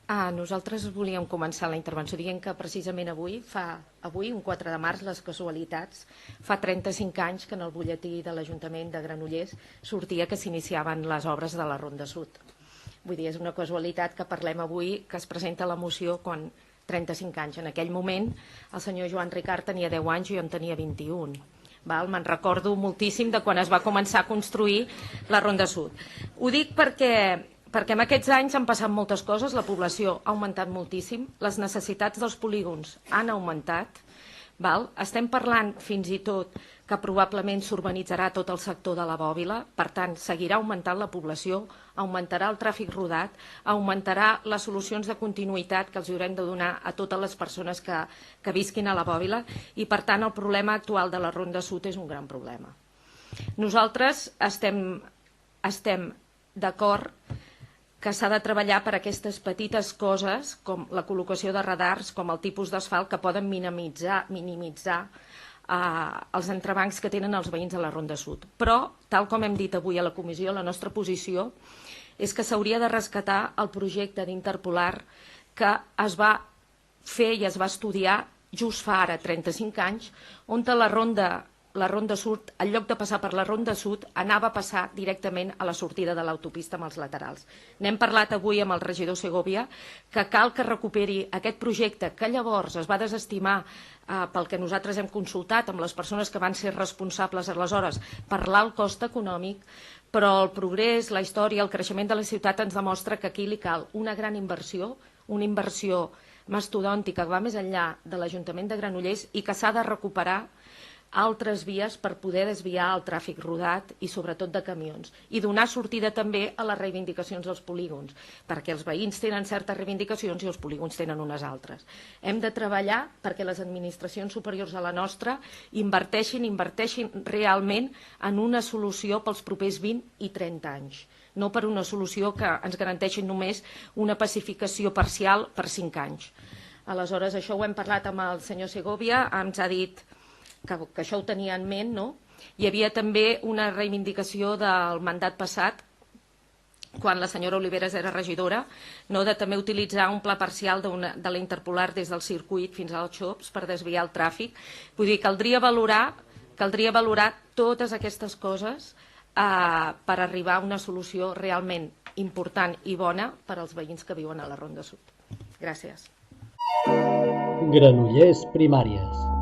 Nosaltres volíem començar la intervenció dient que precisament avui, un 4 de març, les casualitats, fa 35 anys que en el butlletí de l'Ajuntament de Granollers sortia que s'iniciaven les obres de la Ronda Sud. Vull dir, és una casualitat que parlem avui, que es presenta la moció quan 35 anys. En aquell moment el senyor Joan Ricart tenia 10 anys i jo en tenia 21. Me'n recordo moltíssim de quan es va començar a construir la Ronda Sud. Ho dic perquè en aquests anys han passat moltes coses, la població ha augmentat moltíssim, les necessitats dels polígons han augmentat, estem parlant fins i tot que probablement s'urbanitzarà tot el sector de la bòbila, per tant seguirà augmentant la població, augmentarà el tràfic rodat, augmentarà les solucions de continuïtat que els haurem de donar a totes les persones que visquin a la bòbila i per tant el problema actual de la Ronda Sud és un gran problema. Nosaltres estem d'acord que s'ha de treballar per aquestes petites coses, com la col·locació de radars, com el tipus d'asfalt, que poden minimitzar els entrebancs que tenen els veïns a la Ronda Sud. Però, tal com hem dit avui a la comissió, la nostra posició és que s'hauria de rescatar el projecte d'Interpolar que es va fer i es va estudiar just fa ara 35 anys, on la Ronda Sud, en lloc de passar per la Ronda Sud, anava a passar directament a la sortida de l'autopista amb els laterals. N'hem parlat avui amb el regidor Segovia, que cal que recuperi aquest projecte que llavors es va desestimar pel que nosaltres hem consultat amb les persones que van ser responsables aleshores per l'alt cost econòmic, però el progrés, la història, el creixement de la ciutat ens demostra que aquí li cal una gran inversió, una inversió mastodòntica que va més enllà de l'Ajuntament de Granollers i que s'ha de recuperar altres vies per poder desviar el tràfic rodat i sobretot de camions i donar sortida també a les reivindicacions dels polígons, perquè els veïns tenen certes reivindicacions i els polígons tenen unes altres. Hem de treballar perquè les administracions superiors a la nostra inverteixin realment en una solució pels propers 20 i 30 anys, no per una solució que ens garanteixi només una pacificació parcial per 5 anys. Aleshores, això ho hem parlat amb el senyor Segovia, ens ha dit que això ho tenia en ment, no? Hi havia també una reivindicació del mandat passat, quan la senyora Oliveras era regidora, de també utilitzar un pla parcial de la Interpolar des del circuit fins als xops per desviar el tràfic. Vull dir, caldria valorar totes aquestes coses per arribar a una solució realment important i bona per als veïns que viuen a la Ronda Sud. Gràcies. Granollers Primàries.